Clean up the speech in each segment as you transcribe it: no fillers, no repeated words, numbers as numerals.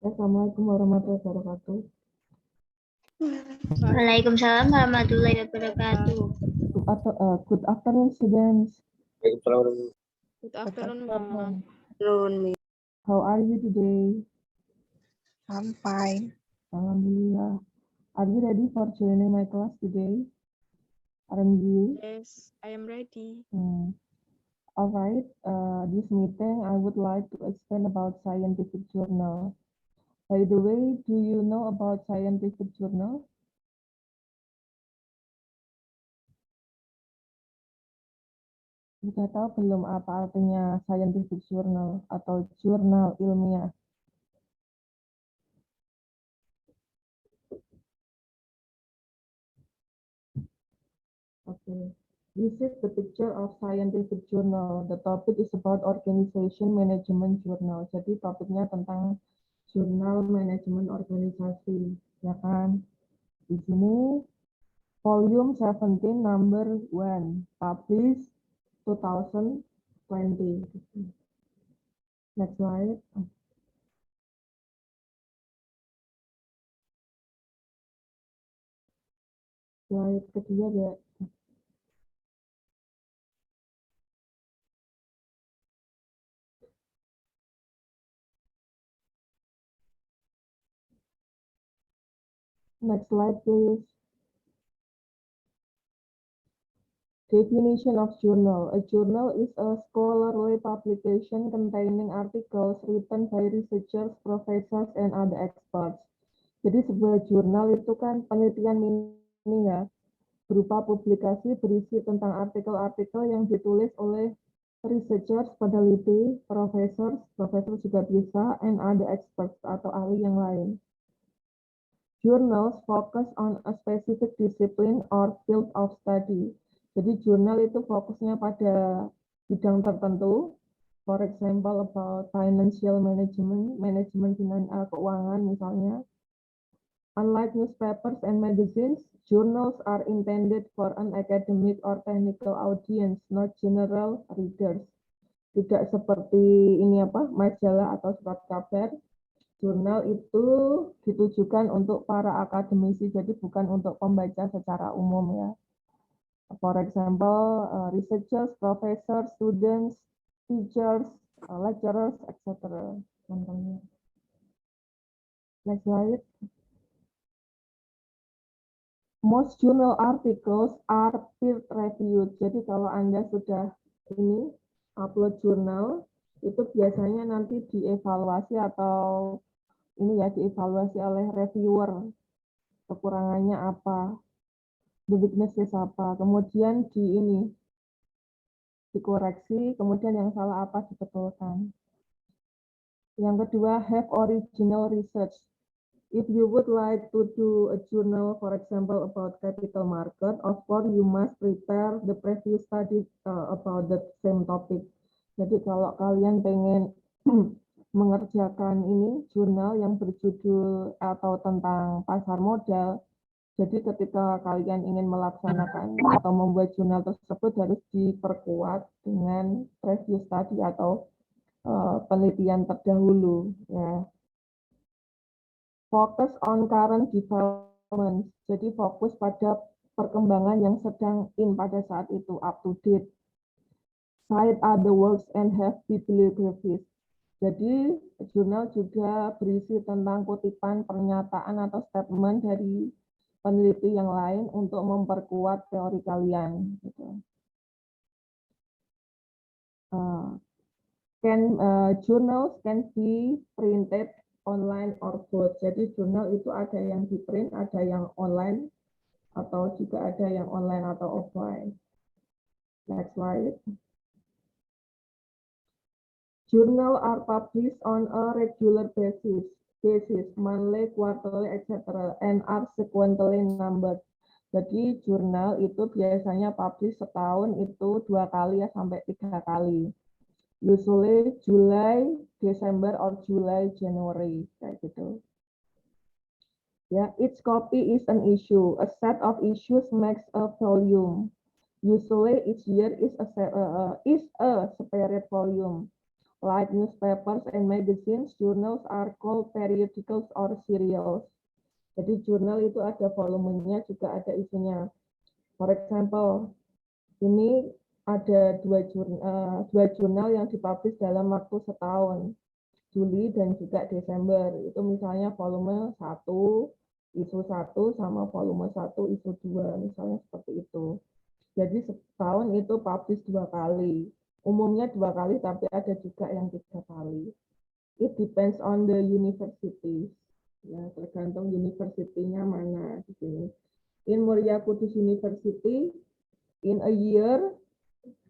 Assalamualaikum warahmatullahi wabarakatuh. Waalaikumsalam warahmatullahi wabarakatuh. Good afternoon, students. Good afternoon, Mom. How are you today? I'm fine. Alhamdulillah. Are you ready for joining my class today? Aren't you? Yes, I am ready. All right. This meeting, I would like to explain about scientific journal. By the way, do you know about scientific journal? Sudah tahu belum apa artinya scientific journal atau jurnal ilmiah? Okay. This is the picture of scientific journal. The topic is about organization management journal. Jadi topiknya tentang jurnal manajemen organisasi, ya kan? Di sini volume 17 number 1, published 2020. Next slide. Slide kedua ya. Next slide, please. Definition of journal. A journal is a scholarly publication containing articles written by researchers, professors, and other experts. Jadi sebuah jurnal itu kan penelitian ini ya, berupa publikasi berisi tentang artikel-artikel yang ditulis oleh researchers, peneliti, profesor juga bisa, and other experts atau ahli yang lain. Journals focus on a specific discipline or field of study. Jadi jurnal itu fokusnya pada bidang tertentu, for example about financial management, manajemen keuangan misalnya. Unlike newspapers and magazines, journals are intended for an academic or technical audience, not general readers. Tidak seperti majalah atau surat kabar. Jurnal itu ditujukan untuk para akademisi, jadi bukan untuk pembaca secara umum ya. For example, researchers, professors, students, teachers, lecturers, etc. Contohnya. Next slide. Most journal articles are peer-reviewed. Jadi kalau Anda sudah upload jurnal, itu biasanya nanti dievaluasi atau dievaluasi oleh reviewer, kekurangannya apa, the weaknesses apa, kemudian dikoreksi, kemudian yang salah apa dibetulkan. Yang kedua, have original research. If you would like to do a journal, for example, about capital market, of course you must prepare the previous study about the same topic. Jadi kalau kalian pengen mengerjakan jurnal yang berjudul atau tentang pasar modal, jadi ketika kalian ingin melaksanakan atau membuat jurnal tersebut harus diperkuat dengan previous study atau penelitian terdahulu ya. Focus on current development, jadi fokus pada perkembangan yang sedang pada saat itu, up to date. Cite other works and have bibliographies. Jadi jurnal juga berisi tentang kutipan, pernyataan atau statement dari peneliti yang lain untuk memperkuat teori kalian. Gitu. Journals can be printed online or both. Jadi jurnal itu ada yang di print, ada yang online, atau juga ada yang online atau offline. Next slide. Journal are published on a regular basis, monthly, quarterly, etc., and are sequentially numbered. Jadi jurnal itu biasanya publish setahun itu 2 kali ya sampai 3 kali. Usually July, December, or July, January kayak gitu. Ya, each copy is an issue. A set of issues makes a volume. Usually each year is a separate volume. Like newspapers and magazines, journals are called periodicals or serials. Jadi jurnal itu ada volumenya, juga ada isunya. For example, ini ada dua jurnal yang dipublish dalam waktu setahun, Juli dan juga Desember. Itu misalnya volume 1, isu 1 sama volume 1, isu 2, misalnya seperti itu. Jadi setahun itu publish 2 kali. Umumnya 2 kali, tapi ada juga yang 3 kali. It depends on the university. Ya, tergantung university-nya mana di sini. In Muria Kudus University, in a year,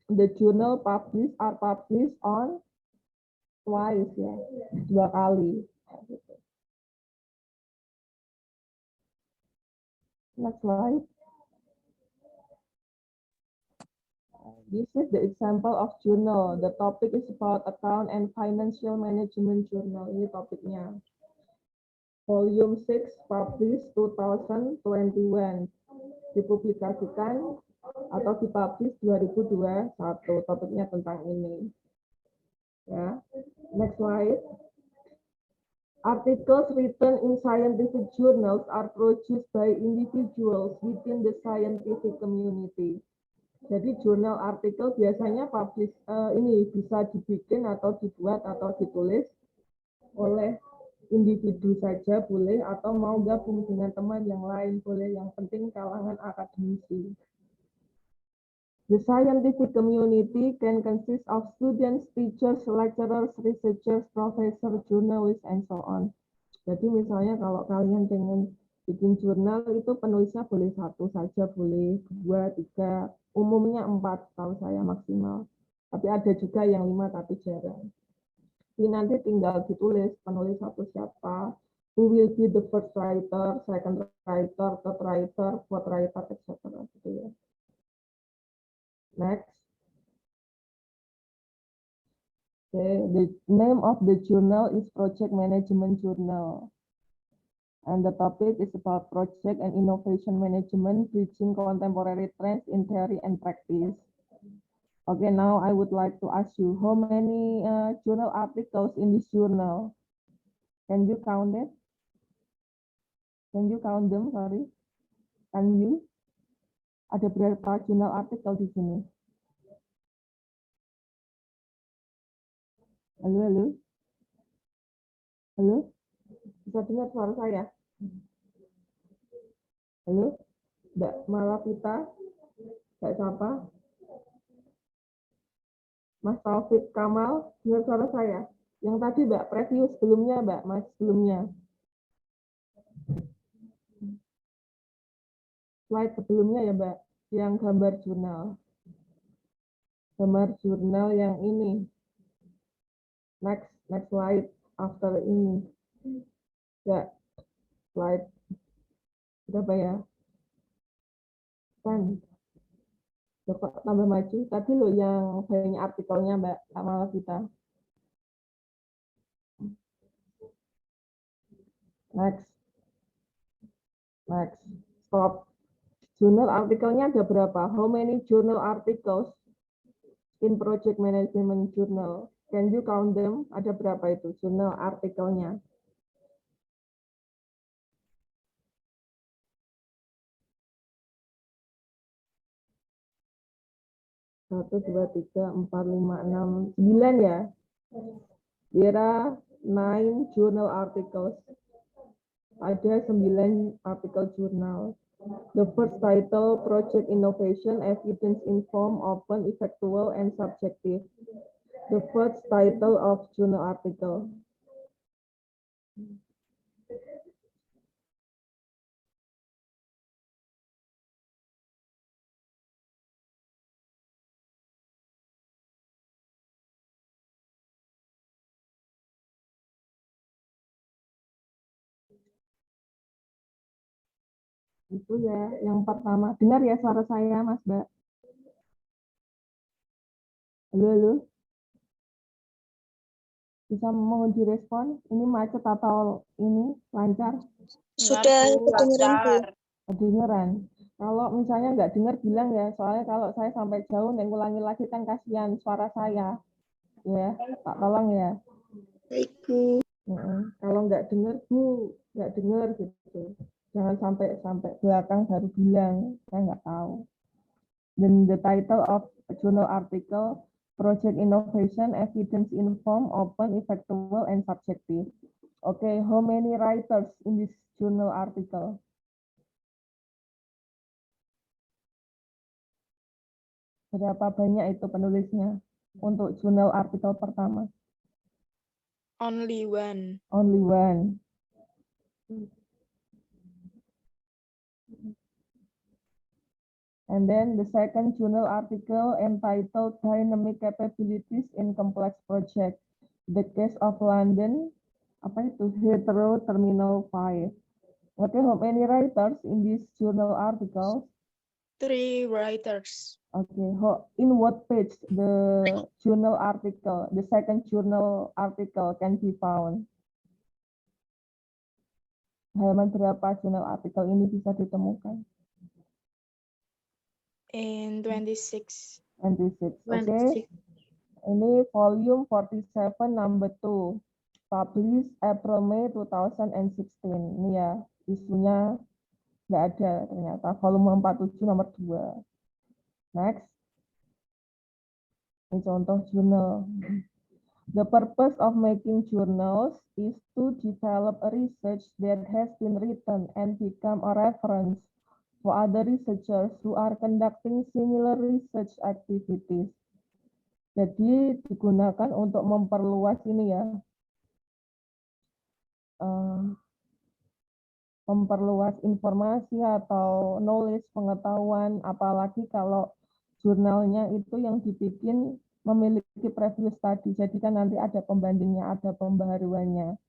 the journal are published on twice, ya, 2 kali. Next slide. This is the example of journal. The topic is about account and financial management journal. Ini topiknya. Volume 6, published 2021. Dipublikasikan atau dipublish 2021. Topiknya tentang ini. Ya. Next slide. Articles written in scientific journals are produced by individuals within the scientific community. Jadi jurnal artikel biasanya publish ini bisa dibikin atau dibuat atau ditulis oleh individu saja boleh, atau mau gabung dengan teman yang lain boleh, yang penting kalangan akademisi. The scientific community can consist of students, teachers, lecturers, researchers, professors, journalists, and so on. Jadi misalnya kalau kalian pengen bikin jurnal itu penulisnya boleh 1 saja, boleh 2, 3, umumnya 4 tahu saya maksimal. Tapi ada juga yang 5 tapi jarang. Jadi nanti tinggal ditulis penulis 1 siapa, who will be the first writer, second writer, third writer, fourth writer, etc. Gitu ya. Next. Okay, the name of the journal is Project Management Journal. And the topic is about project and innovation management, bridging contemporary trends in theory and practice. Okay, now I would like to ask you, how many journal articles in this journal? Can you count it? Can you count them? Sorry. Can you? Ada berapa jurnal artikel di sini? Halo, halo. Halo? Bisa dengar suara saya? Halo? Mbak Malavita? Mbak siapa? Mas Taufik Kamal, dengar suara saya? Yang tadi Mbak Preview sebelumnya, Mbak, Mas sebelumnya. Slide sebelumnya ya, Mbak, yang gambar jurnal. Gambar jurnal yang ini. Next slide after ini. Ya, slide berapa ya? Kan. Kok tambah maju? Tadi loh yang banyak artikelnya, Mbak Kamal kita. Next. Stop. Jurnal artikelnya ada berapa? How many journal articles in Project Management Journal? Can you count them? Ada berapa itu jurnal artikelnya? 1, 2, 3, 4, 5, 6, 9 ya. There are 9 journal articles. Ada 9 artikel jurnal. The first title, Project Innovation, Evidence Informed, Open, Effectual, and Subjective. The first title of journal article. Itu ya, yang pertama. Dengar ya suara saya, Mas, Mbak? Halo, halo? Bisa mohon direspon? Ini macet atau ini lancar? Sudah kedengeran, Bu. Kedengeran. Kalau misalnya nggak dengar bilang ya, soalnya kalau saya sampai jauh dan ulangi lagi kan kasihan suara saya. Ya, tak tolong ya. Baik, Bu. Kalau nggak dengar, Bu, nggak dengar gitu. Jangan sampai belakang baru bilang, saya nggak tahu. Then the title of journal article, Project Innovation, Evidence Informed, Open, Effectual, and Subjective. Okay, how many writers in this journal article? Berapa banyak itu penulisnya untuk jurnal artikel pertama? Only one. Only one. And then the second journal article entitled Dynamic Capabilities in Complex Project, The Case of London, apa itu? Heathrow Terminal 5. Okay, how many writers in this journal article? 3 writers. Okay, in what page the journal article, the second journal article can be found? Halaman berapa jurnal artikel ini bisa ditemukan? In 26. 26. Okay. Ini volume 47 number 2. Published April May 2016. Ini ya, isunya nggak ada ternyata. Volume 47 nomor 2. Next. Ini contoh jurnal. The purpose of making journals is to develop a research that has been written and become a reference for other researchers who are conducting similar research activities. Jadi digunakan untuk memperluas ini ya, memperluas informasi atau knowledge, pengetahuan, apalagi kalau jurnalnya itu yang dibikin memiliki previous study, jadi kan nanti ada pembandingnya, ada pembaharuannya,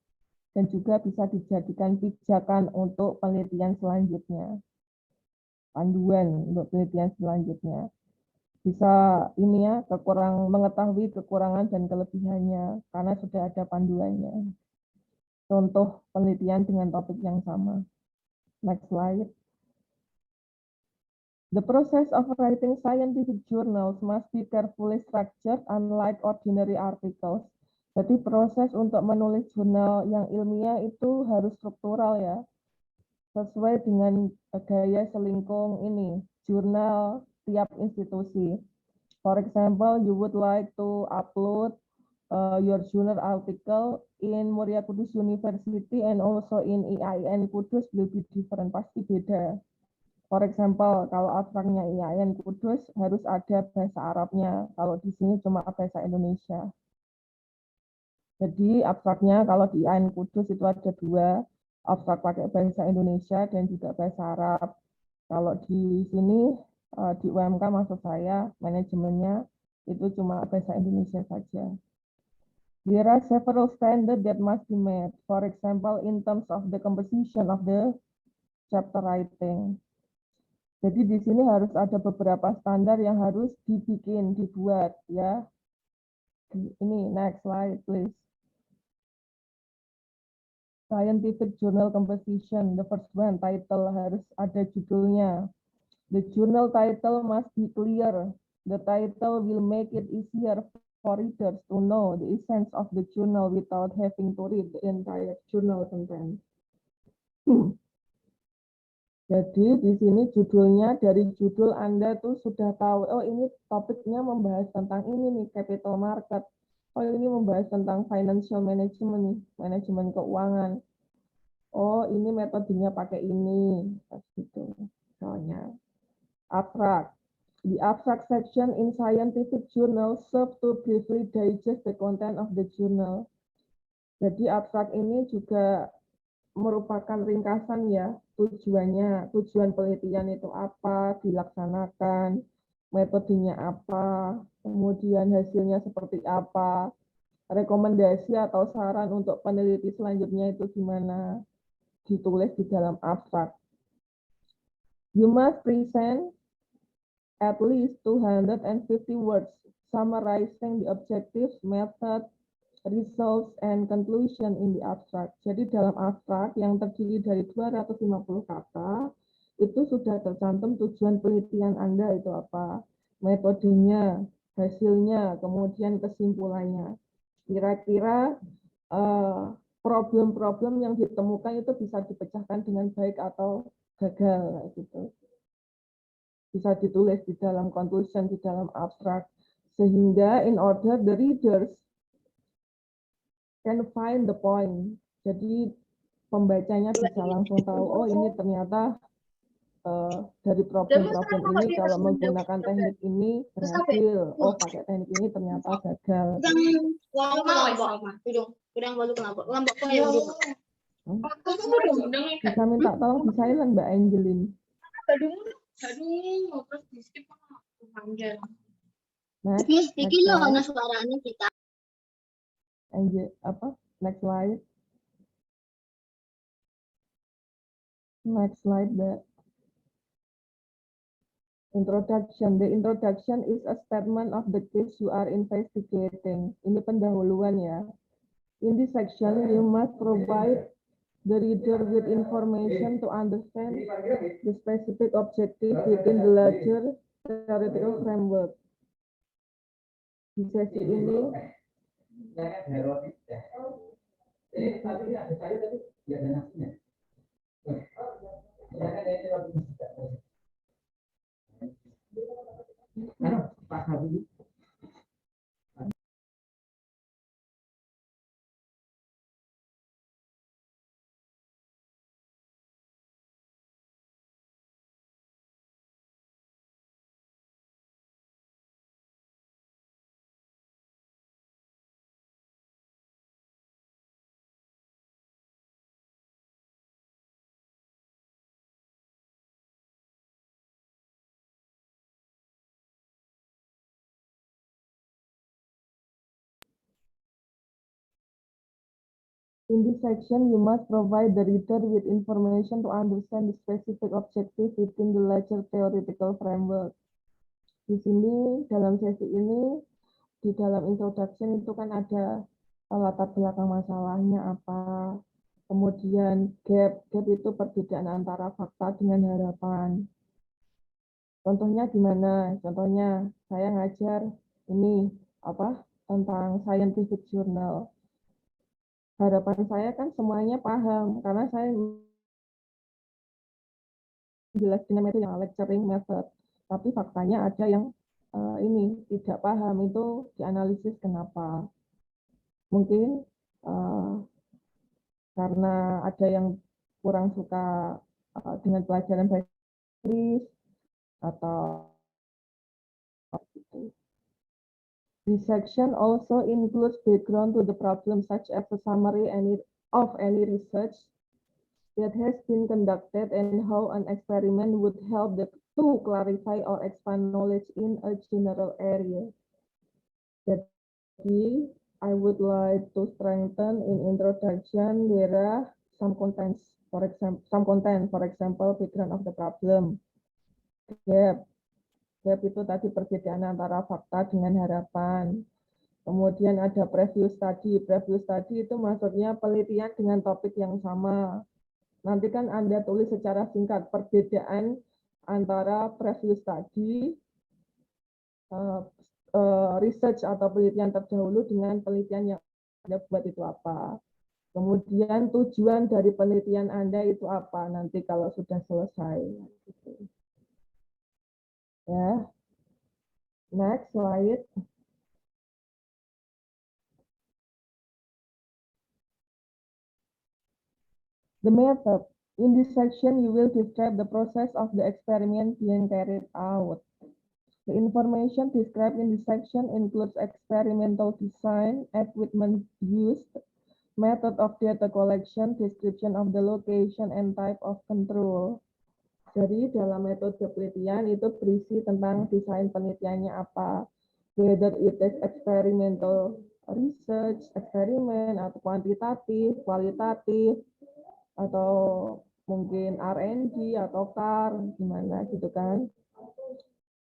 dan juga bisa dijadikan pijakan untuk penelitian selanjutnya, panduan untuk penelitian selanjutnya. Bisa ini ya, mengetahui kekurangan dan kelebihannya, karena sudah ada panduannya. Contoh penelitian dengan topik yang sama. Next slide. The process of writing scientific journals must be carefully structured unlike ordinary articles. Jadi proses untuk menulis jurnal yang ilmiah itu harus struktural ya. Sesuai dengan gaya selingkung ini, jurnal tiap institusi. For example, you would like to upload your journal article in Muria Kudus University and also in IAIN Kudus will be different, pasti beda. For example, kalau abstraknya IAIN Kudus harus ada bahasa Arabnya, kalau di sini cuma bahasa Indonesia. Jadi abstraknya kalau di IAIN Kudus itu ada 2, abstrak pakai bahasa Indonesia dan juga bahasa Arab. Kalau di sini di UMK maksud saya manajemennya itu cuma bahasa Indonesia saja. There are several standards that must be met. For example, in terms of the composition of the chapter writing. Jadi di sini harus ada beberapa standar yang harus dibuat ya. Ini next slide please. Scientific journal composition, the first one, title harus ada judulnya. The journal title must be clear. The title will make it easier for readers to know the essence of the journal without having to read the entire journal content. Jadi di sini judulnya, dari judul Anda tuh sudah tahu, oh ini topiknya membahas tentang ini nih, capital market. Oh ini membahas tentang financial management nih, manajemen keuangan. Oh ini metodenya pakai ini, gitu. Misalnya abstract. The abstract section in scientific journal serve to briefly digest the content of the journal. Jadi abstrak ini juga merupakan ringkasan ya, tujuan penelitian itu apa, dilaksanakan, metodenya apa, kemudian hasilnya seperti apa, rekomendasi atau saran untuk peneliti selanjutnya itu gimana, ditulis di dalam abstrak. You must present at least 250 words summarizing the objectives, method, results, and conclusion in the abstract. Jadi dalam abstrak yang terdiri dari 250 kata, itu sudah tercantum tujuan penelitian Anda itu apa, metodenya, hasilnya, kemudian kesimpulannya. Kira-kira problem-problem yang ditemukan itu bisa dipecahkan dengan baik atau gagal gitu. Bisa ditulis di dalam conclusion, di dalam abstract, sehingga in order the readers can find the point. Jadi pembacanya bisa langsung tahu, oh ini ternyata dari problem-problem ini kalau menggunakan teknik ini berhasil, oh pakai teknik ini ternyata gagal. Bisa minta tolong di silent Mbak Angelin. Next, Angel, next slide. Next slide, Mbak. Introduction. The introduction is a statement of the case you are investigating. Ini pendahuluan ya. In this section, you must provide the reader with information to understand the specific objective within the larger theoretical framework. Di sesi ini, in this section, you must provide the reader with information to understand the specific objective within the larger theoretical framework. Di sini, dalam sesi ini, di dalam introduction itu kan ada latar belakang masalahnya apa, kemudian gap itu perbedaan antara fakta dengan harapan. Contohnya gimana? Contohnya saya ngajar ini tentang scientific journal. Harapan saya kan semuanya paham karena saya menjelaskan metode yang lecturing method. Tapi faktanya ada yang ini tidak paham, itu dianalisis kenapa. Mungkin karena ada yang kurang suka dengan pelajaran bahasa Inggris atau gitu. This section also includes background to the problem such as a summary of any research that has been conducted and how an experiment would help to clarify or expand knowledge in a general area. Jadi, I would like to strengthen in introduction there are some contents, for example, background of the problem. Gap itu tadi perbedaan antara fakta dengan harapan. Kemudian ada preview study. Preview study itu maksudnya penelitian dengan topik yang sama. Nanti kan Anda tulis secara singkat perbedaan antara preview study, research atau penelitian terdahulu dengan penelitian yang Anda buat itu apa. Kemudian tujuan dari penelitian Anda itu apa nanti kalau sudah selesai. Gitu. Ya. Next slide. The method. In this section, you will describe the process of the experiment being carried out. The information described in this section includes experimental design, equipment used, method of data collection, description of the location, and type of control. Jadi dalam metode penelitian itu berisi tentang desain penelitiannya apa, whether it is experimental research, eksperimen, atau kuantitatif, kualitatif, atau mungkin R&D atau CAR, gimana gitu kan.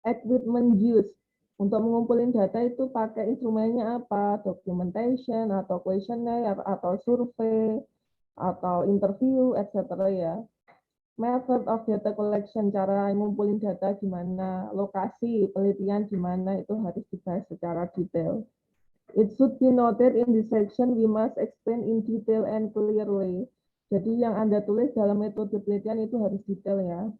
Equipment use, untuk mengumpulin data itu pakai instrumennya apa, documentation, atau questionnaire, atau survei, atau interview, etc. ya. Method of data collection, cara ngumpulin data gimana, lokasi penelitian gimana, itu harus dibahas secara detail. It should be noted in this section, we must explain in detail and clearly. Jadi yang Anda tulis dalam metode penelitian itu harus detail ya.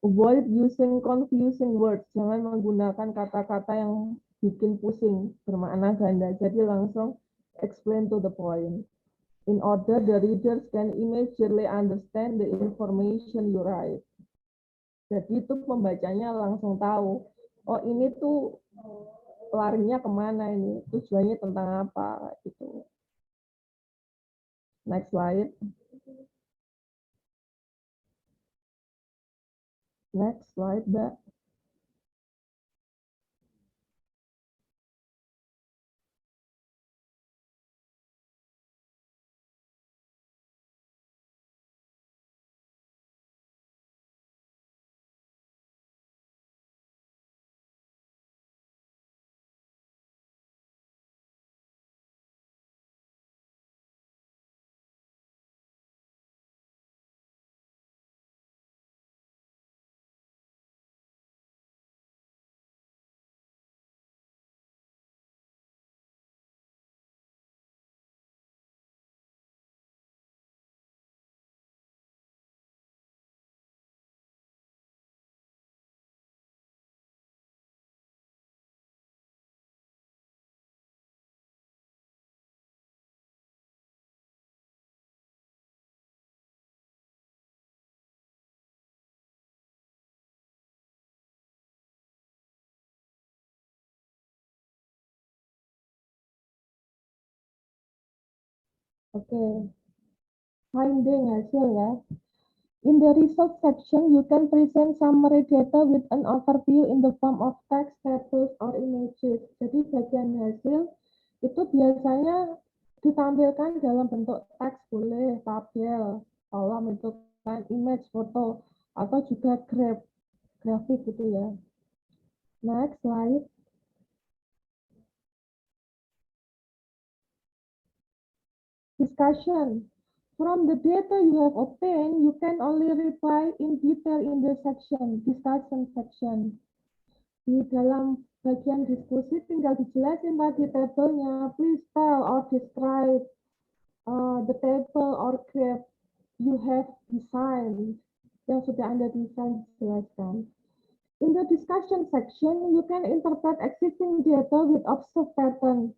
Avoid using confusing words, jangan menggunakan kata-kata yang bikin pusing, bermakna ganda. Jadi langsung explain to the point. In order the readers can immediately understand the information you write. Jadi itu pembacanya langsung tahu, oh ini tuh larinya kemana ini, tujuannya tentang apa gitu. Next slide. Next slide, Mbak. Oke, finding hasil ya. In the result section, you can present summary data with an overview in the form of text, tables, or images. Jadi bagian hasil itu biasanya ditampilkan dalam bentuk teks, boleh tabel, kolom itu kan, image, foto, atau juga grafik gitu ya. Next slide. Discussion. From the data you have obtained, you can only reply in detail in the section, discussion section. Di dalam bagian diskusi tinggal dijelasin tadi tabelnya. Please tell or describe the table or graph you have designed. Yang sudah Anda desain, jelaskan. In the discussion section, you can interpret existing data with observed pattern.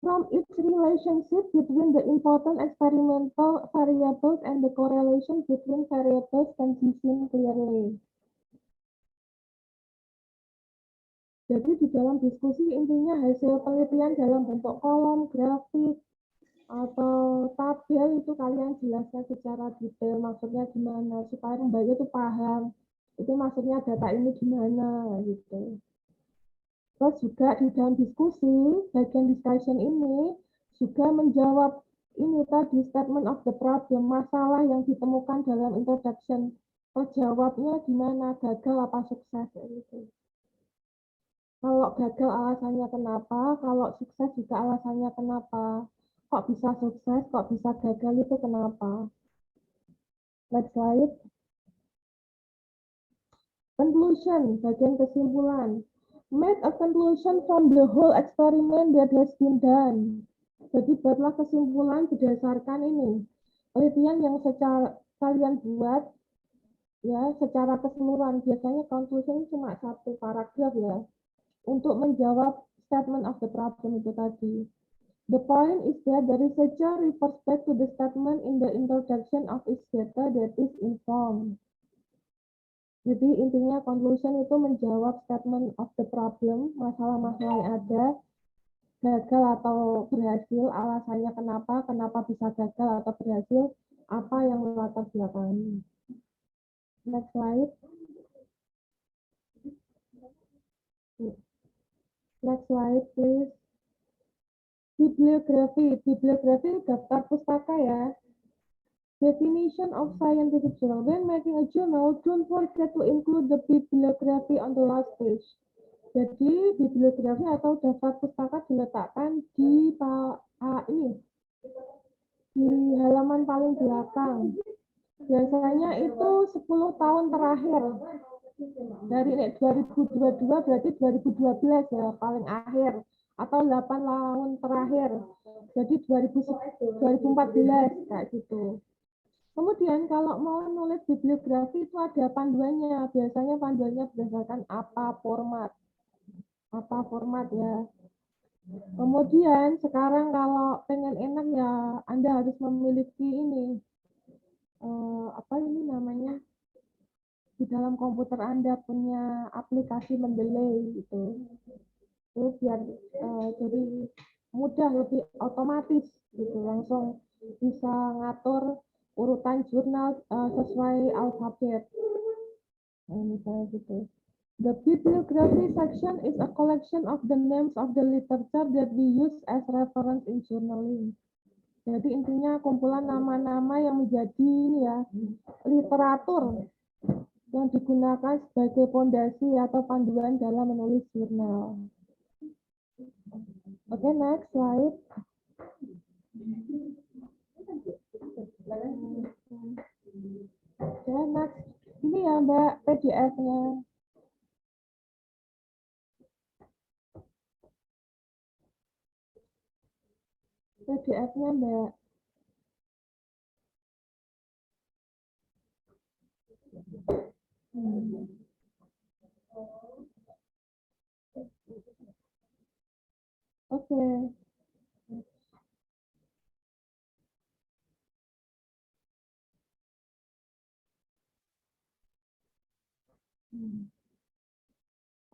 From its relationship between the important experimental variables and the correlation between variables can be seen clearly. Jadi di dalam diskusi intinya hasil penelitian dalam bentuk kolom, grafik, atau tabel itu kalian jelaskan secara detail maksudnya gimana supaya pembaca itu paham itu maksudnya data ini gimana gitu. Terus juga di dalam diskusi, bagian discussion ini juga menjawab ini tadi statement of the problem, masalah yang ditemukan dalam introduction. Terjawabnya gimana, gagal apa sukses gitu. Kalau gagal alasannya kenapa, kalau sukses juga alasannya kenapa. Kok bisa sukses, kok bisa gagal itu kenapa. Next slide. Conclusion, bagian kesimpulan. Make a conclusion from the whole experiment that has been done. Jadi buatlah kesimpulan berdasarkan ini penelitian yang secara kalian buat ya secara keseluruhan. Biasanya conclusion cuma satu paragraf ya untuk menjawab statement of the problem itu tadi. The point is that the researcher refers back to the statement in the introduction of its data that is informed. Jadi intinya conclusion itu menjawab statement of the problem, masalah-masalah yang ada, gagal atau berhasil, alasannya kenapa bisa gagal atau berhasil, apa yang melatar belakangnya. Next slide. Next slide, please. Bibliografi. Bibliografi daftar pustaka ya. Definition of scientific journal. When making a journal, don't forget to include the bibliography on the last page. Jadi bibliografi atau daftar pustaka diletakkan di di halaman paling belakang. Biasanya itu 10 tahun terakhir. Dari 2022 berarti 2012 ya paling akhir. Atau 8 tahun terakhir. Jadi 2014 kayak gitu. Kemudian kalau mau nulis bibliografi itu ada panduannya. Biasanya panduannya berdasarkan apa format. Apa format ya. Kemudian sekarang kalau pengen enak ya Anda harus memiliki ini. Apa ini namanya? Di dalam komputer Anda punya aplikasi mendelay gitu. Itu biar jadi mudah, lebih otomatis gitu. Langsung bisa ngatur urutan jurnal sesuai alfabet. Nah, misalnya gitu. The bibliography section is a collection of the names of the literature that we use as reference in journaling. Jadi intinya kumpulan nama-nama yang menjadi ya literatur yang digunakan sebagai fondasi atau panduan dalam menulis jurnal. Oke, next slide. Oke, next. Ini ya Mbak PDF-nya. PDF-nya Mbak. Oke.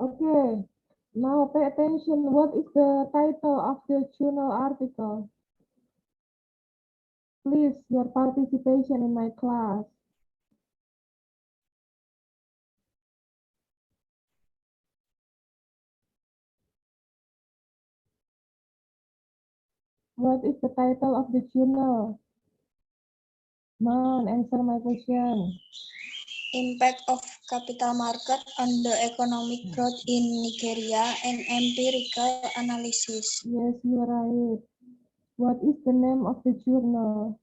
Okay. Now pay attention. What is the title of the journal article? Please, your participation in my class. What is the title of the journal? Come on, answer my question. Impact of capital market on the economic growth in Nigeria and empirical analysis. Yes, you are right. What is the name of the journal?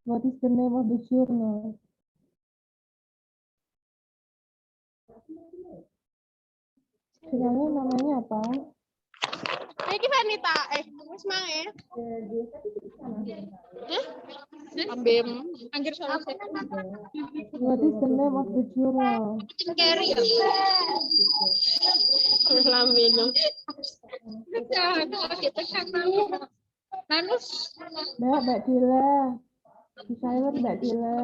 What is the name of the journal? Jurnalnya namanya apa? Iki Vanita, wis mang ya. Ambem, anjir solusi. What is the name of the journal? Carry ya. Lamino. Manus. Mbak Dila. Di silent Mbak Dila.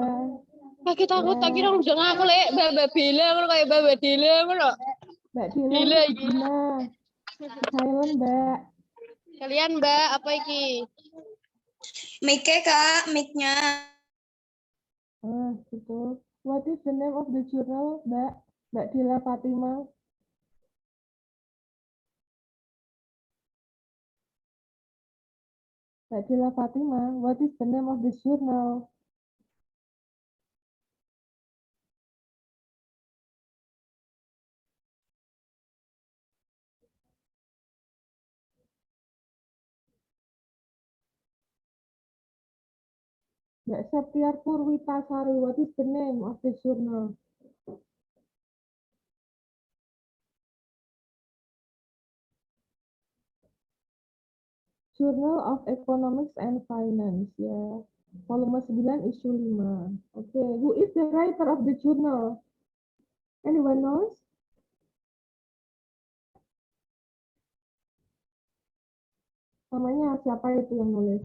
Kita aku tak kira udah ngaku lek Mbak Bila ngono kayak Mbak Dila ngono. Mbak Dila Dila ini gimana? Silent Mbak. Kalian Mbak apa iki? Mic-nya Kak, mic-nya. Gitu. What is the name of the journal, Mbak Dila Fatima? Mbak Dila Fatima, what is the name of the journal? Mbak Septiar Purwitasari, what is the name of the journal? Journal of Economics and Finance, ya. Volume 9, issue 5. Okay, who is the writer of the journal? Anyone knows? Namanya siapa itu yang nulis?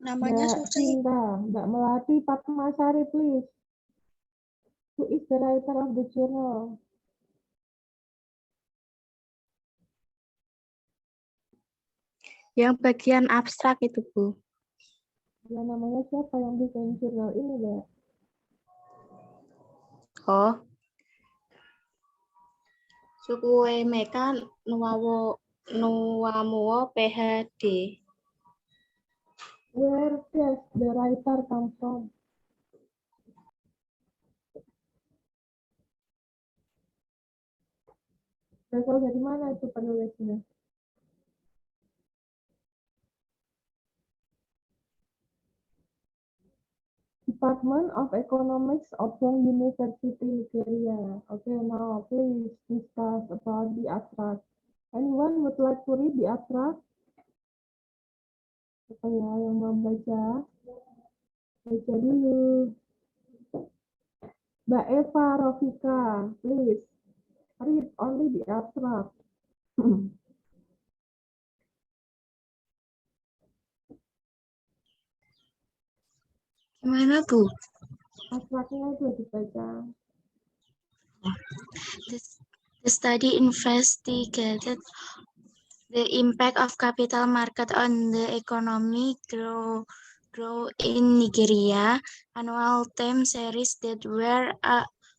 Namanya Mbak susah. Cinta, Mbak Melati Fatmasari, please. Who is the writer of the journal? Yang bagian abstrak itu, Bu. Ya, namanya siapa yang bikin jurnal ini, Mbak? Oh. Suku Meka Nuwamuwo PhD. Where does the writer come from? Berasal dari mana itu penulisnya? Department of Economics of Young University Nigeria. Okay, now please discuss about the abstract. Anyone would like to read the abstract? Siapa ya yang mau baca? Baca dulu. Mbak Eva Rofika, please read only the abstract. Gimana, Bu? Abstraknya itu dibaca. The study investigated the impact of capital market on the economic growth in Nigeria. Annual time series that were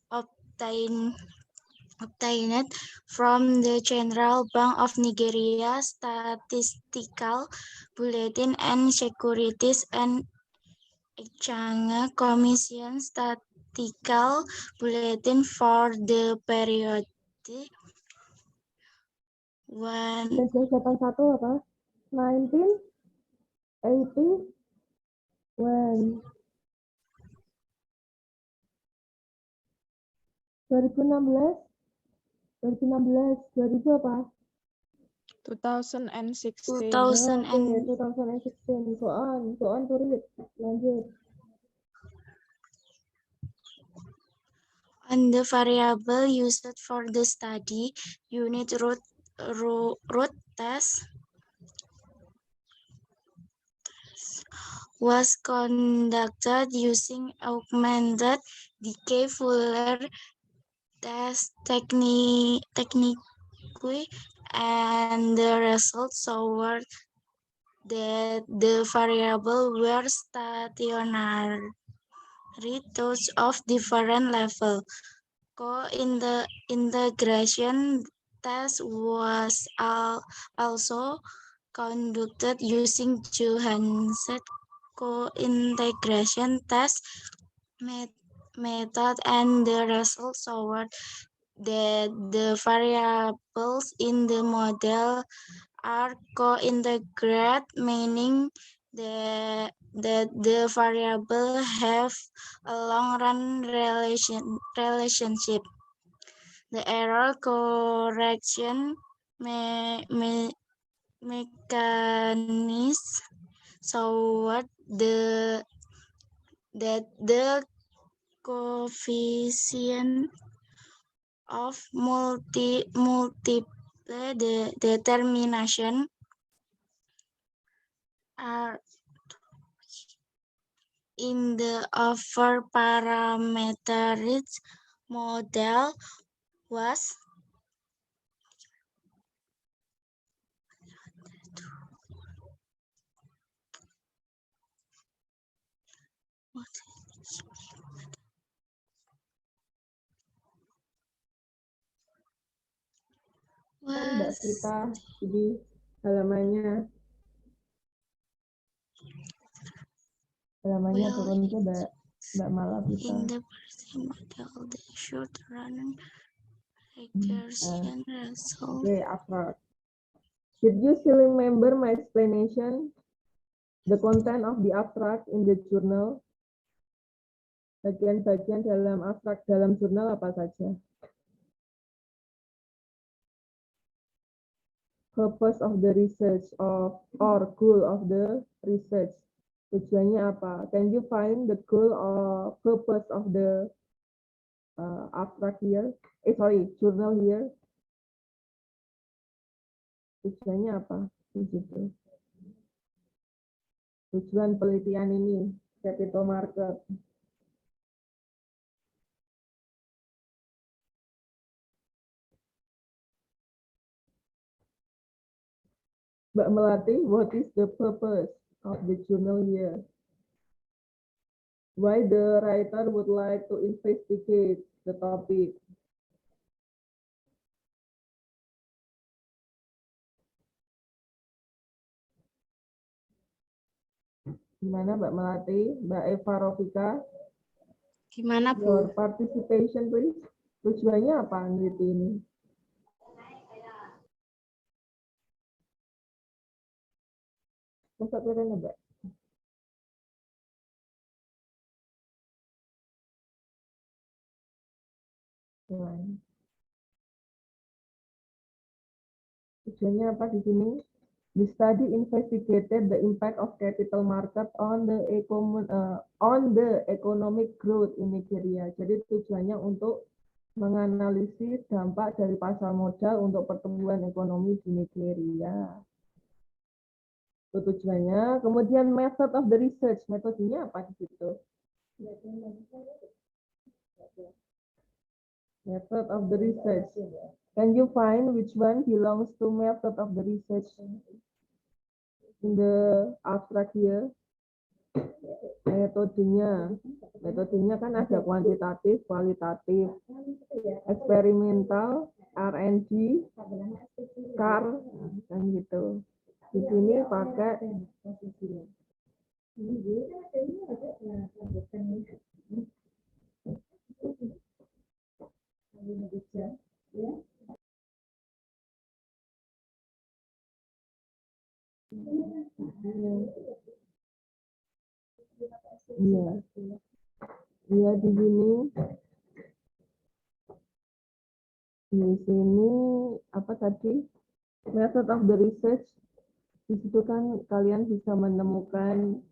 obtained from the Central Bank of Nigeria Statistical Bulletin and Securities and Exchange Commission Statistical Bulletin for the period 1 1981 apa? 1981. 2016 2000 apa? 2016. 2000 Oke, 2016. Go on to read. Lanjut. on the variable used for the study, unit root test was conducted using augmented decay Fuller test technique, and the results showed that the variable were stationary those of different level. Co-integration test was also conducted using Johansen co-integration test method, and the results showed that the variables in the model are co-integrate, meaning that the variable have a long-run relationship. The error correction mechanism showed that the coefficient of multiple determination are in the over parameterized model was Mbak Sita, jadi halamannya turun ke Mbak Malavita. in the model the short run regression result. Okay, abstract. Did you still remember my explanation? The content of the abstract in the journal? Bagian-bagian dalam abstrak dalam jurnal apa saja? Purpose of the research or goal of the research. Tujuannya apa? Can you find the goal or purpose of the abstract here? Journal here. Tujuannya apa? Di situ. Tujuan penelitian ini, capital market. Mbak Melati, what is the purpose of the journal here? Why the writer would like to investigate the topic? Gimana Mbak Melati? Mbak Eva Rofika? Gimana, Bu? Your participation, please. Tujuannya apa meneliti ini? Masa Mbak? One. Tujuannya apa di sini? The study investigated the impact of capital market on the economic growth in Nigeria. Jadi tujuannya untuk menganalisis dampak dari pasar modal untuk pertumbuhan ekonomi di Nigeria. Itu tujuannya. Kemudian method of the research, metodenya apa di situ? Method of the research. Can you find which one belongs to method of the research in the abstract here? Metodenya kan ada kuantitatif, kualitatif, eksperimental, R&D, CAR, kan gitu. Di sini pakai Iya di sini. Di sini apa tadi? Method of the research. Di situ kan kalian bisa menemukan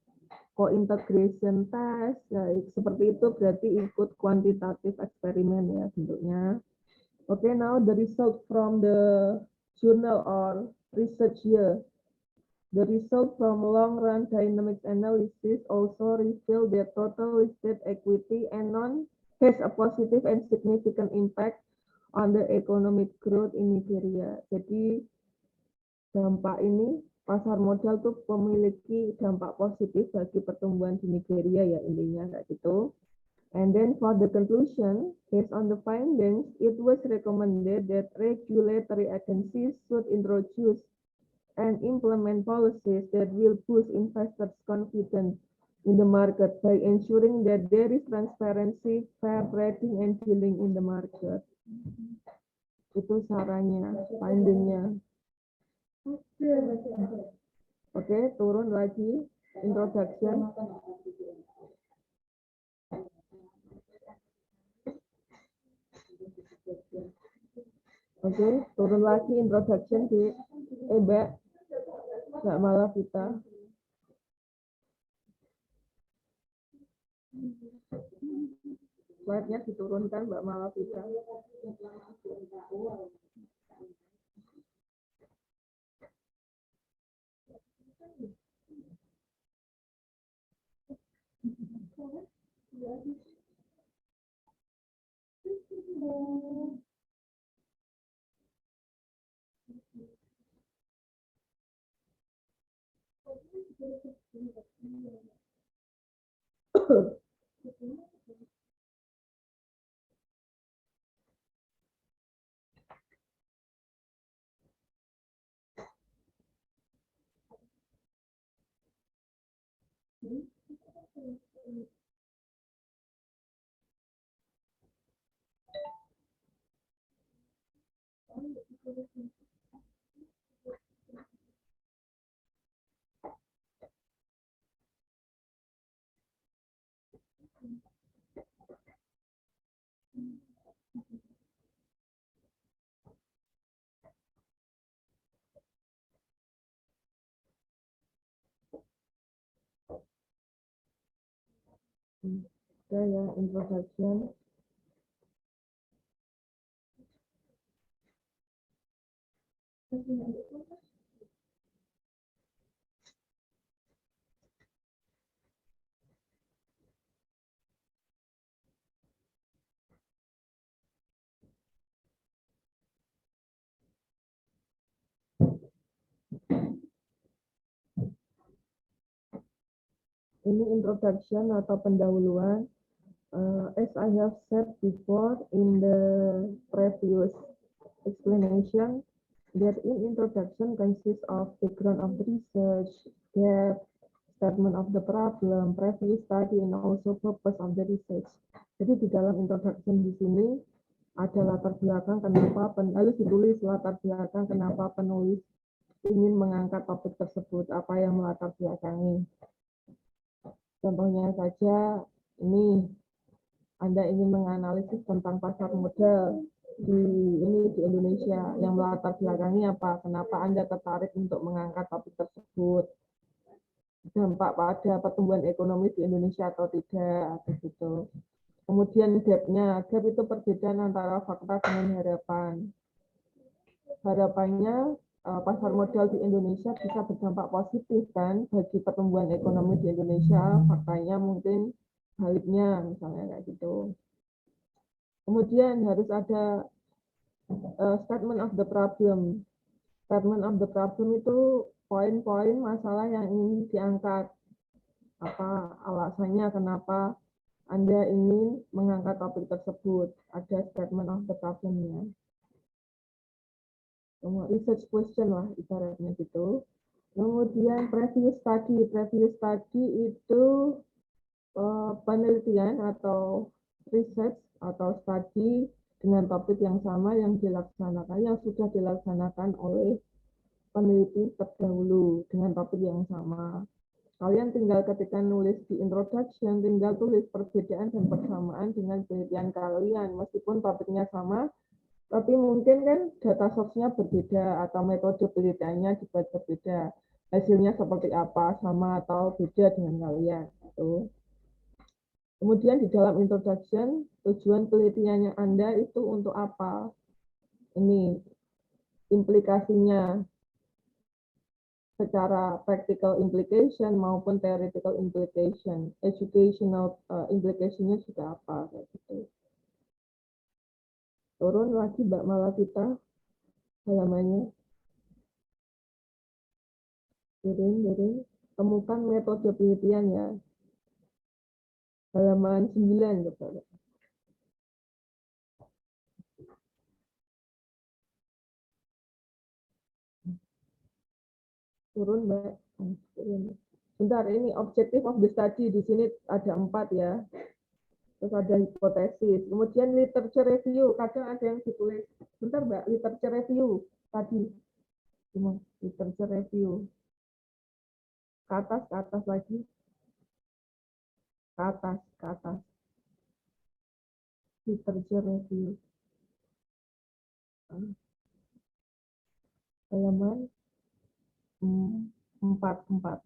co-integration test, ya, seperti itu berarti ikut kuantitatif eksperimen ya bentuknya. Okay, now the result from the journal or research here. The result from long-run dynamics analysis also reveal that total listed equity and non has a positive and significant impact on the economic growth in Nigeria. Jadi dampak ini pasar modal tuh memiliki dampak positif bagi pertumbuhan di Nigeria ya intinya kayak gitu. And then for the conclusion, based on the findings, it was recommended that regulatory agencies should introduce and implement policies that will boost investors' confidence in the market by ensuring that there is transparency, fair trading, and dealing in the market. Itu sarannya, findingnya. Oke, turun lagi, introduction. Oke, turun lagi introduction di Mbak Malavita. Slide-nya diturunkan Mbak Malavita. Ya, introduction. Ini introduction atau pendahuluan. As I have said before in the previous explanation, that in introduction consists of background of the research, depth, statement of the problem, previous study, and also purpose of the research. Jadi di dalam introduction di sini ada latar belakang kenapa harus ditulis latar belakang kenapa penulis ingin mengangkat topik tersebut, apa yang melatar belakangi. Contohnya saja ini Anda ingin menganalisis tentang pasar modal di Indonesia, yang melatar belakangi apa? Kenapa Anda tertarik untuk mengangkat topik tersebut? Dampak pada pertumbuhan ekonomi di Indonesia atau tidak, begitu. Kemudian gap-nya, gap itu perbedaan antara fakta dengan harapan. Harapannya pasar modal di Indonesia bisa berdampak positif kan bagi pertumbuhan ekonomi di Indonesia, faktanya mungkin baliknya misalnya kayak gitu. Kemudian harus ada statement of the problem. Statement of the problem itu poin-poin masalah yang ingin diangkat. Apa alasannya kenapa Anda ingin mengangkat topik tersebut? Ada statement of the problem-nya. Research question lah ibaratnya gitu. Kemudian previous study itu penelitian atau research atau studi dengan topik yang sama yang sudah dilaksanakan oleh peneliti terdahulu dengan topik yang sama. Kalian tinggal ketika nulis di introduction, tinggal tulis perbedaan dan persamaan dengan penelitian kalian, meskipun topiknya sama, tapi mungkin kan data source-nya berbeda atau metode penelitiannya dibuat berbeda. Hasilnya seperti apa, sama atau beda dengan kalian. Gitu. Kemudian di dalam introduction, tujuan penelitiannya Anda itu untuk apa? Ini implikasinya secara practical implication maupun theoretical implication. Educational implication-nya juga apa? Gitu. Turun lagi Mbak Malavita halamannya. Turun. Temukan metode penelitian ya. Halaman 9 coba. Turun Mbak. Turun. Bentar, ini objective of the study di sini ada 4 ya. Terus ada hipotesis. Kemudian literature review, kadang ada yang ditulis. Bentar Mbak, literature review tadi. Cuma literature review. Ke atas lagi. Ke atas. Literature review. Halaman 4.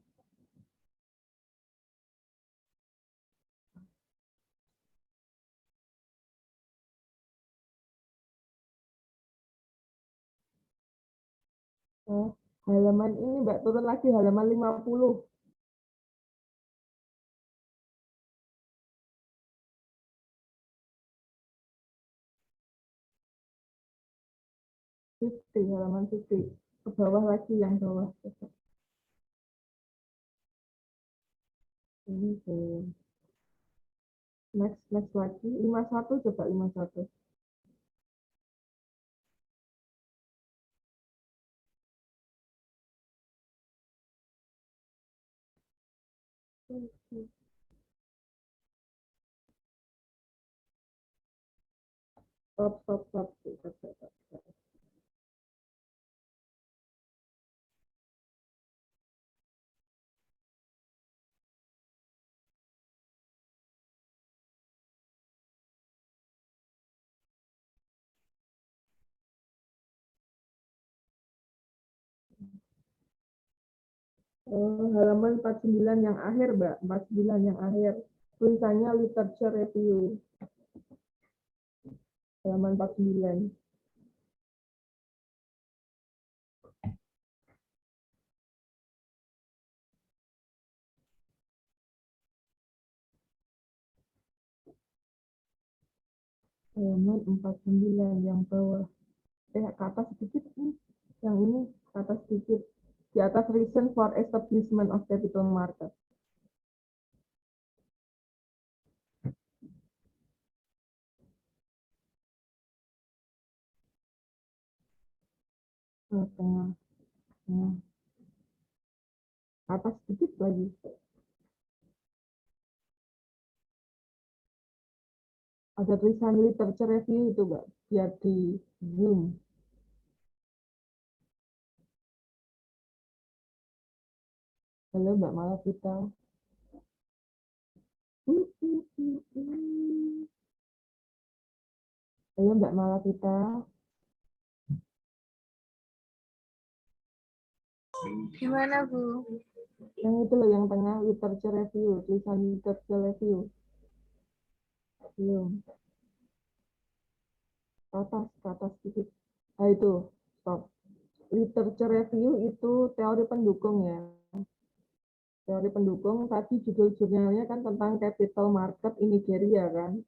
Halaman ini Mbak, turun lagi halaman 50. 50, halaman 50. Ke bawah lagi yang bawah. Ini ke next lagi 51, coba 51. Stop. Halaman 49 yang akhir, Mbak. 49 yang akhir. Tulisannya literature review. Halaman 49. Halaman 49 yang bawah. Ke atas sedikit. Yang ini ke atas sedikit. Di atas reason for establishment of capital market. Tengah. Atas sedikit lagi. Ada tulisan literature review itu, Mbak. Biar di zoom. Halo Mbak Malavita. Ayo Mbak Malakita. Gimana, Bu? Yang itu loh, yang tengah, literature review, tulisan literature review. Belum. Ke atas sedikit. Nah itu, stop. Literature review itu teori pendukung ya. Teori pendukung, tadi judul jurnalnya kan tentang capital market in Nigeria kan.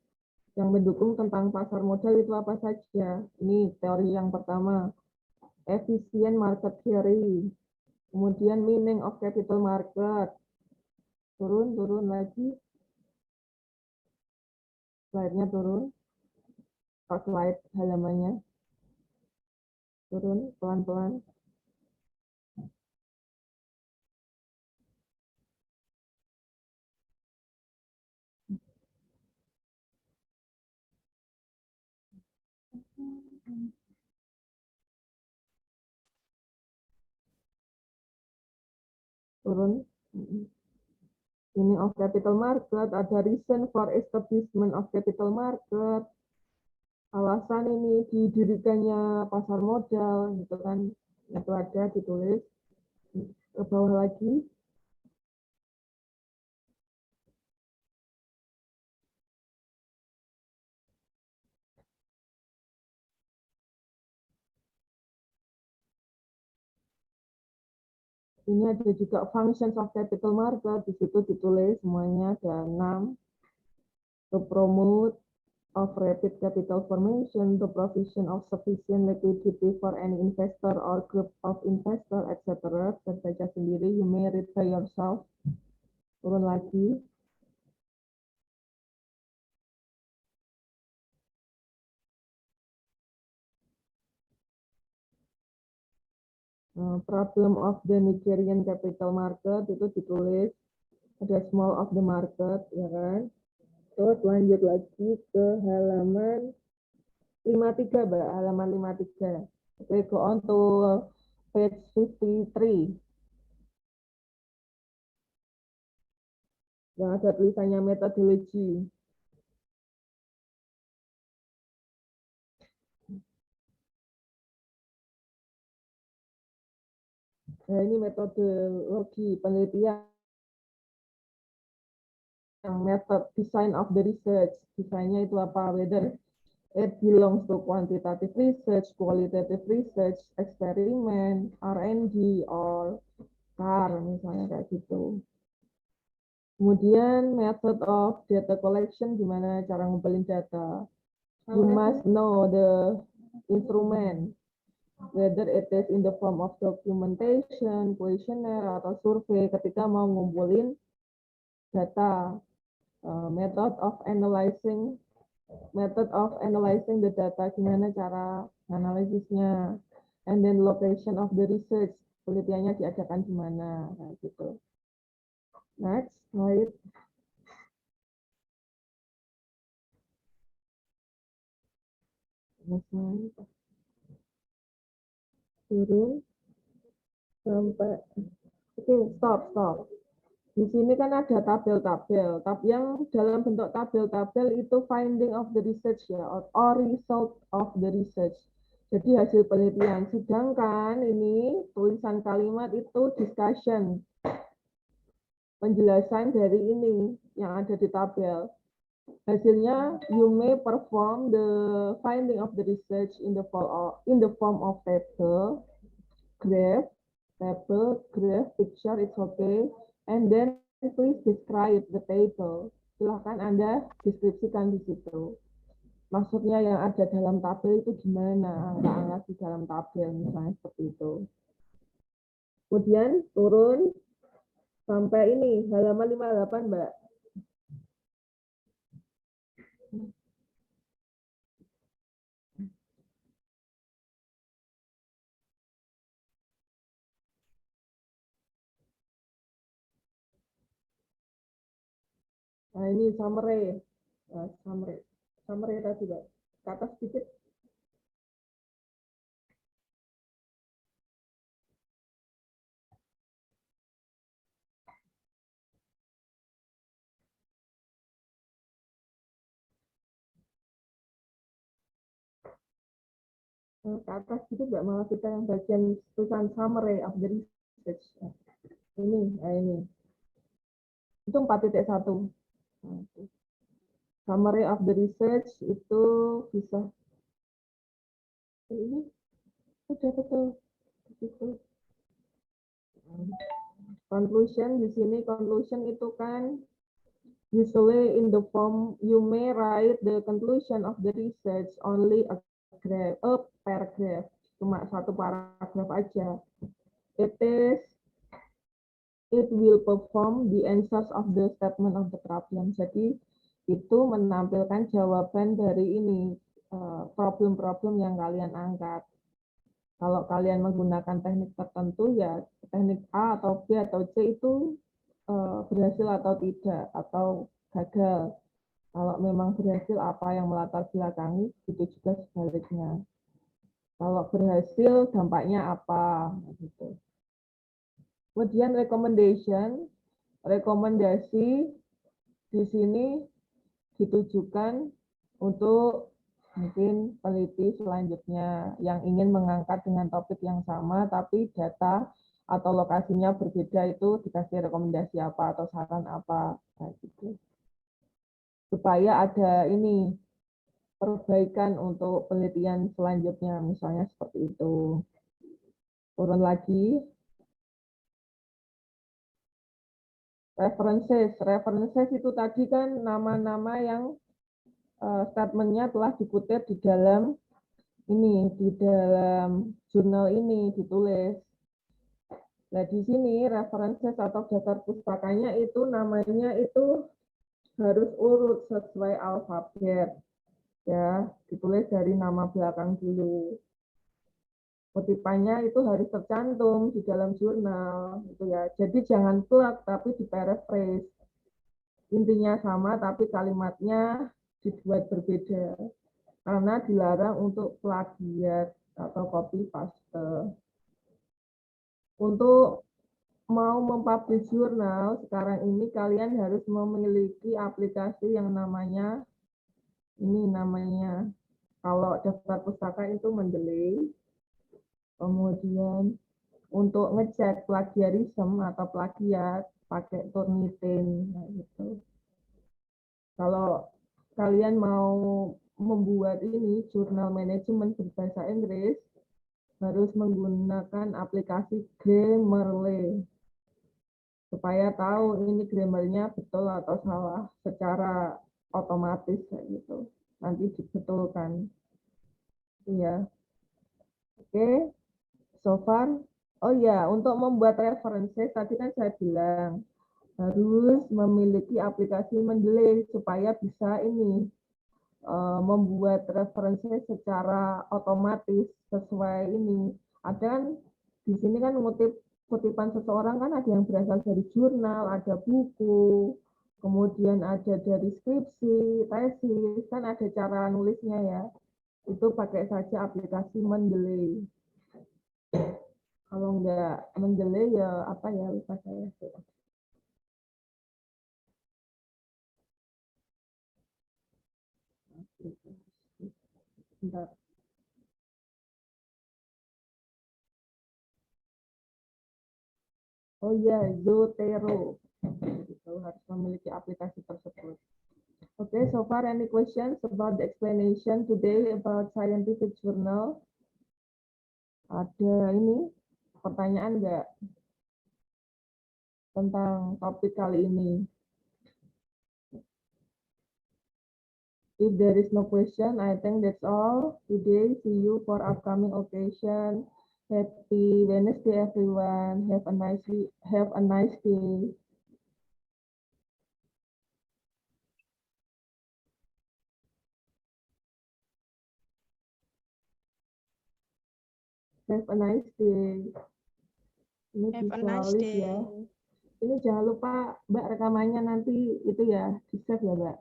Yang mendukung tentang pasar modal itu apa saja. Ini teori yang pertama, efficient market theory. Kemudian meaning of capital market. Turun lagi. Slide-nya turun. Slide halamannya. Turun pelan-pelan. Turun. Meaning of capital market, ada reason for establishment of capital market. Alasan ini didirikannya pasar modal, gitu kan. Itu ada ditulis. Ke bawah lagi. Ini ada juga functions of capital market, di situ ditulis semuanya ada 6. To promote of rapid capital formation, the provision of sufficient liquidity for any investor or group of investor, etc. Terbaca sendiri, you may read by yourself. Turun lagi. Problem of the Nigerian capital market itu ditulis ada small of the market, ya kan? Terus lanjut lagi ke halaman 53, Mbak, halaman 53. Oke, go on to page 53. Yang ada tulisannya methodology. Nah, ini metodologi penelitian, yang method design of the research. Desainnya itu apa? Whether it belongs to quantitative research, qualitative research, experiment, R&D, or CAR, misalnya kayak gitu. Kemudian method of data collection, gimana cara ngumpulin data. You must know the instrument, whether it is in the form of documentation, questionnaire, atau survei ketika mau ngumpulin data. Method of analyzing the data, gimana cara analisisnya, and then location of the research, penelitiannya diadakan di mana, nah, gitu. Next slide. Turun sampai, oke, stop. Di sini kan ada tabel-tabel, tapi yang dalam bentuk tabel-tabel itu finding of the research ya, or result of the research. Jadi hasil penelitian. Sedangkan ini tulisan kalimat itu discussion, penjelasan dari ini yang ada di tabel. Hasilnya, you may perform the finding of the research in the form of table, graph, picture, it's okay. And then please describe the table. Silahkan Anda deskripsikan di situ. Maksudnya yang ada dalam tabel itu gimana, angka-angka di dalam tabel, misalnya seperti itu. Kemudian turun sampai ini, halaman 58, Mbak. Nah ini summary. Summary tadi, Mbak. Ke atas sedikit. Ke atas itu nggak malah kita yang bagian tulisan summary of the research. Ini. Itu 4.1. Summary of the research itu bisa. Ini sudah betul. Conclusion di sini, conclusion itu kan usually in the form you may write the conclusion of the research only a paragraph, cuma satu paragraf aja. It will perform the answers of the statement of the problem. Jadi itu menampilkan jawaban dari ini problem-problem yang kalian angkat. Kalau kalian menggunakan teknik tertentu ya teknik A atau B atau C itu berhasil atau tidak atau gagal. Kalau memang berhasil apa yang melatar belakangi, itu juga sebaliknya. Kalau berhasil dampaknya apa gitu. Kemudian rekomendasi di sini ditujukan untuk mungkin peneliti selanjutnya yang ingin mengangkat dengan topik yang sama tapi data atau lokasinya berbeda, itu dikasih rekomendasi apa atau saran apa gitu. Supaya ada ini perbaikan untuk penelitian selanjutnya, misalnya seperti itu. Turun lagi. References itu tadi kan nama-nama yang statementnya telah dikutip di dalam jurnal ini ditulis. Nah di sini references atau daftar pustakanya itu namanya itu harus urut sesuai alfabet, ya ditulis dari nama belakang dulu. Kutipannya itu harus tercantum di dalam jurnal, gitu ya. Jadi jangan plug tapi di paraphrase. Intinya sama tapi kalimatnya dibuat berbeda karena dilarang untuk plagiat atau copy paste. Untuk mau mempublish jurnal sekarang ini kalian harus memiliki aplikasi yang namanya kalau daftar pustaka itu Mendeley. Kemudian untuk ngecek plagiarisme atau plagiat pakai Turnitin gitu. Kalau kalian mau membuat ini jurnal manajemen berbahasa Inggris harus menggunakan aplikasi Grammarly supaya tahu ini grammarnya betul atau salah secara otomatis gitu. Nanti dibetulkan. Ya. Oke. So far, oh ya, untuk membuat referensi tadi kan saya bilang harus memiliki aplikasi Mendeley supaya bisa membuat referensi secara otomatis sesuai ini. Ada kan di sini kan kutipan seseorang kan ada yang berasal dari jurnal, ada buku, kemudian ada dari skripsi, tesis, kan ada cara nulisnya ya. Itu pakai saja aplikasi Mendeley. Kalau nggak Mendeley ya apa ya, lupa saya. Bentar. Oh ya, Zotero. Gitu, harus memiliki aplikasi tersebut. Okay, so far any questions about the explanation today about scientific journal? Ada pertanyaan nggak tentang topik kali ini? If there is no question, I think that's all today. See you for upcoming occasion. Happy Wednesday, everyone. Have a nice day. Have a nice day. Ini Have a bisa nice live day. ya. Ini jangan lupa Mbak rekamannya nanti itu ya di-save ya Mbak.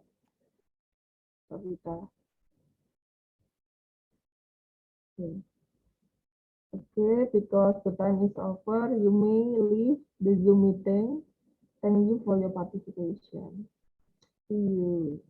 Okay, because the time is over, you may leave the Zoom meeting. Thank you for your participation. See you.